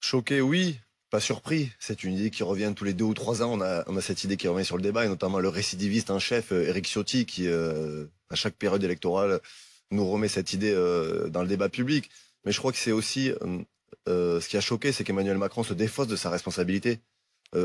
Choqué, oui. Pas surpris. C'est une idée qui revient tous les 2 ou 3 ans. On a cette idée qui revient sur le débat, et notamment le récidiviste en chef, Éric Ciotti, qui, à chaque période électorale, nous remet cette idée dans le débat public. Mais je crois que c'est aussi... ce qui a choqué, c'est qu'Emmanuel Macron se défausse de sa responsabilité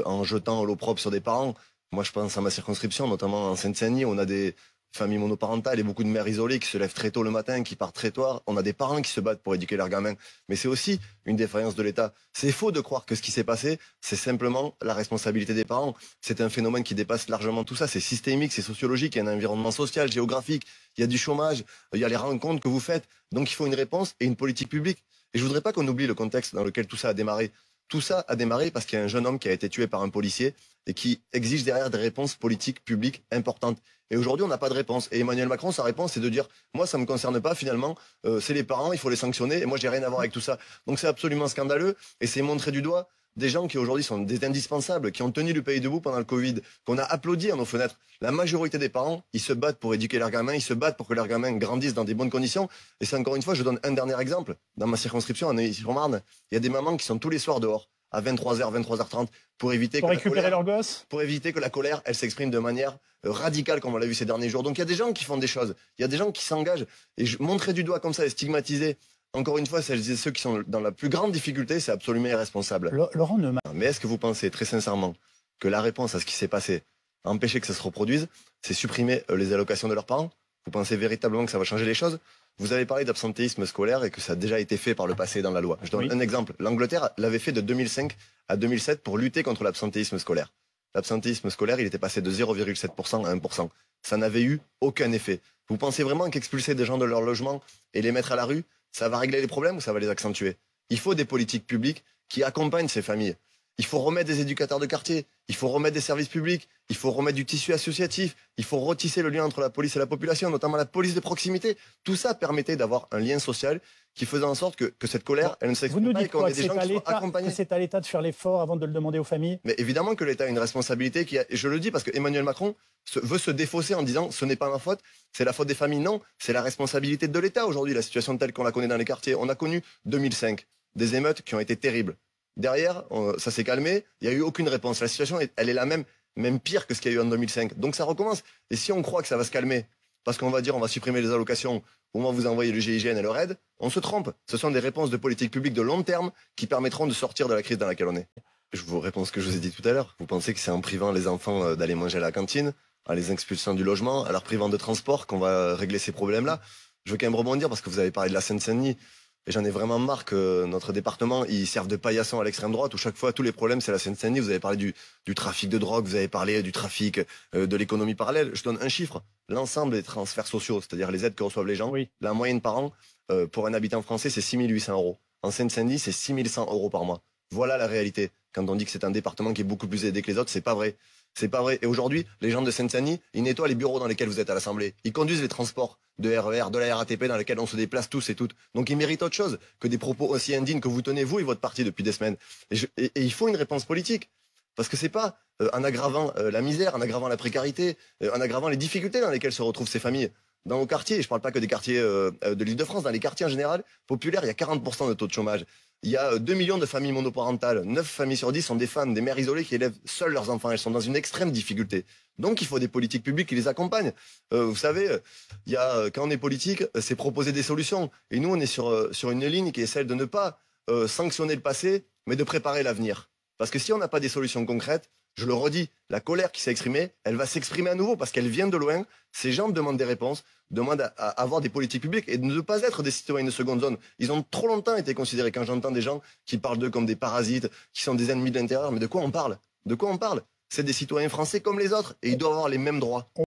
en jetant l'opprobre sur des parents. Moi, je pense à ma circonscription, notamment en Seine-Saint-Denis, où on a des familles monoparentales et beaucoup de mères isolées qui se lèvent très tôt le matin, qui partent très tard. On a des parents qui se battent pour éduquer leurs gamins. Mais c'est aussi une défaillance de l'État. C'est faux de croire que ce qui s'est passé, c'est simplement la responsabilité des parents. C'est un phénomène qui dépasse largement tout ça. C'est systémique, c'est sociologique, il y a un environnement social, géographique, il y a du chômage, il y a les rencontres que vous faites. Donc il faut une réponse et une politique publique. Et je voudrais pas qu'on oublie le contexte dans lequel tout ça a démarré. Tout ça a démarré parce qu'il y a un jeune homme qui a été tué par un policier et qui exige derrière des réponses politiques publiques importantes. Et aujourd'hui, on n'a pas de réponse. Et Emmanuel Macron, sa réponse, c'est de dire « Moi, ça me concerne pas, finalement, c'est les parents, il faut les sanctionner, et moi, j'ai rien à voir avec tout ça. » Donc c'est absolument scandaleux, et c'est montrer du doigt des gens qui aujourd'hui sont des indispensables, qui ont tenu le pays debout pendant le Covid, qu'on a applaudi à nos fenêtres. La majorité des parents, ils se battent pour éduquer leurs gamins, ils se battent pour que leurs gamins grandissent dans des bonnes conditions. Et c'est encore une fois, je donne un dernier exemple. Dans ma circonscription, en Neuilly-sur-Marne, il y a des mamans qui sont tous les soirs dehors, à 23h, 23h30, pour éviter récupérer leurs gosses, pour éviter que la colère, elle s'exprime de manière radicale, comme on l'a vu ces derniers jours. Donc il y a des gens qui font des choses, il y a des gens qui s'engagent. Et montrer du doigt comme ça et stigmatiser, encore une fois, celles et ceux qui sont dans la plus grande difficulté, c'est absolument irresponsable. Laurent Neumann. Mais est-ce que vous pensez très sincèrement que la réponse à ce qui s'est passé, empêcher que ça se reproduise, c'est supprimer les allocations de leurs parents? Vous pensez véritablement que ça va changer les choses? Vous avez parlé d'absentéisme scolaire et que ça a déjà été fait par le passé dans la loi. Je donne un exemple. L'Angleterre l'avait fait de 2005 à 2007 pour lutter contre l'absentéisme scolaire. L'absentéisme scolaire, il était passé de 0,7% à 1%. Ça n'avait eu aucun effet. Vous pensez vraiment qu'expulser des gens de leur logement et les mettre à la rue, ça va régler les problèmes ou ça va les accentuer? Il faut des politiques publiques qui accompagnent ces familles. Il faut remettre des éducateurs de quartier, il faut remettre des services publics, il faut remettre du tissu associatif, il faut retisser le lien entre la police et la population, notamment la police de proximité. Tout ça permettait d'avoir un lien social qui faisait en sorte que cette colère, elle ne s'exprime pas et qu'on ait des gens qui soient accompagnés. C'est à l'État de faire l'effort avant de le demander aux familles? Mais évidemment que l'État a une responsabilité et je le dis parce que Emmanuel Macron veut se défausser en disant ce n'est pas ma faute, c'est la faute des familles. Non, c'est la responsabilité de l'État aujourd'hui, la situation telle qu'on la connaît dans les quartiers. On a connu 2005, des émeutes qui ont été terribles. Derrière, ça s'est calmé, il n'y a eu aucune réponse. La situation, elle est la même pire que ce qu'il y a eu en 2005. Donc ça recommence. Et si on croit que ça va se calmer, parce qu'on va dire on va supprimer les allocations, ou on va vous envoyer le GIGN et le RAID, on se trompe. Ce sont des réponses de politique publique de long terme qui permettront de sortir de la crise dans laquelle on est. Je vous réponds ce que je vous ai dit tout à l'heure. Vous pensez que c'est en privant les enfants d'aller manger à la cantine, en les expulsant du logement, en leur privant de transport qu'on va régler ces problèmes-là? Je veux quand même rebondir parce que vous avez parlé de la Seine-Saint-Denis. Et j'en ai vraiment marre que notre département, il serve de paillasson à l'extrême droite, où chaque fois, tous les problèmes, c'est la Seine-Saint-Denis. Vous avez parlé du trafic de drogue, vous avez parlé du trafic de l'économie parallèle. Je donne un chiffre. L'ensemble des transferts sociaux, c'est-à-dire les aides que reçoivent les gens, Oui. la moyenne par an, pour un habitant français, c'est 6 800 euros. En Seine-Saint-Denis, c'est 6 100 euros par mois. Voilà la réalité. Quand on dit que c'est un département qui est beaucoup plus aidé que les autres, c'est pas vrai. C'est pas vrai. Et aujourd'hui, les gens de Seine-Saint-Denis, ils nettoient les bureaux dans lesquels vous êtes à l'Assemblée. Ils conduisent les transports de RER, de la RATP dans lesquels on se déplace tous et toutes. Donc ils méritent autre chose que des propos aussi indignes que vous tenez, vous et votre parti, depuis des semaines. Et il faut une réponse politique. Parce que c'est pas en aggravant la misère, en aggravant la précarité, en aggravant les difficultés dans lesquelles se retrouvent ces familles. Dans nos quartiers, et je parle pas que des quartiers de l'Île-de-France, dans les quartiers en général, populaires, il y a 40% de taux de chômage. Il y a 2 millions de familles monoparentales. 9 familles sur 10 sont des femmes, des mères isolées qui élèvent seules leurs enfants. Elles sont dans une extrême difficulté. Donc il faut des politiques publiques qui les accompagnent. Vous savez, quand on est politique, c'est proposer des solutions. Et nous, on est sur une ligne qui est celle de ne pas sanctionner le passé, mais de préparer l'avenir. Parce que si on n'a pas des solutions concrètes, je le redis, la colère qui s'est exprimée, elle va s'exprimer à nouveau parce qu'elle vient de loin. Ces gens demandent des réponses, demandent à avoir des politiques publiques et de ne pas être des citoyens de seconde zone. Ils ont trop longtemps été considérés. Quand j'entends des gens qui parlent d'eux comme des parasites, qui sont des ennemis de l'intérieur, mais de quoi on parle? De quoi on parle? C'est des citoyens français comme les autres et ils doivent avoir les mêmes droits.